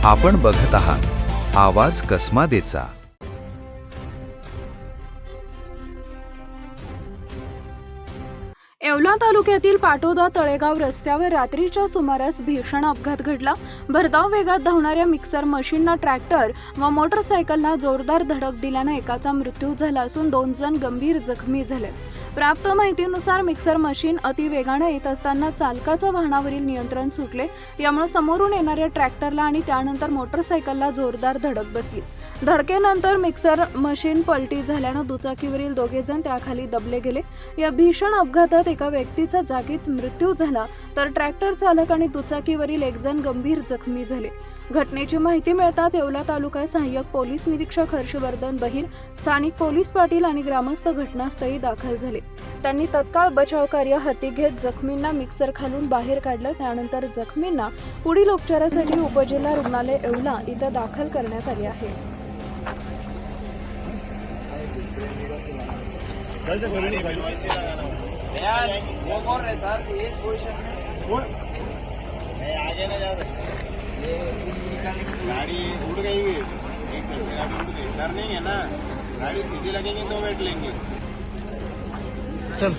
आपण बघत आहात आवाज कसमादेचा। येवला तालुक्यातील पाटोदा तळेगाव रस्त्यावर रात्रीच्या सुमारास भीषण अपघात घडला। भरधाव वेगात धावणाऱ्या मिक्सर मशीनला ट्रॅक्टर व मोटरसायकलला जोरदार धडक दिल्याने एकाचा मृत्यू झाला असून 2 जण गंभीर जखमी झाले। प्राप्त माहितीनुसार मिक्सर मशीन अति वेगाने येत असताना चालकाचा वाहनावरील नियंत्रण सुटले, यामुळे समोरून येणाऱ्या ट्रॅक्टरला आणि त्यानंतर मोटरसायकलला जोरदार धडक बसली। धडकेनंतर मिक्सर मशीन पलटी झाल्याने दुचाकीवरील 2 जण त्याखाली दबले गेले। या भीषण अपघातात एका व्यक्तीचा जागीच मृत्यू झाला तर ट्रॅक्टर चालक आणि दुचाकीवरील 1 जण गंभीर जखमी झाले। घटनेची माहिती मिळताच येवला तालुका सहाय्यक पोलीस निरीक्षक हर्षवर्धन बहिर, स्थानिक पोलीस पाटील आणि ग्रामस्थ घटनास्थळी दाखल झाले। त्यांनी तत्काळ बचाव कार्य हाती घेत जखमींना मिक्सर खालून बाहेर काढलं। त्यानंतर जखमींना पुढील उपचारासाठी उपजिल्हा रुग्णालय येवला इथं दाखल करण्यात आले आहे। गाड़ी उड़ गई है, एक साइड से गाड़ी उड़ गई, डर नहीं है ना, गाड़ी सीधी लगेंगे तो बैठ लेंगे। चल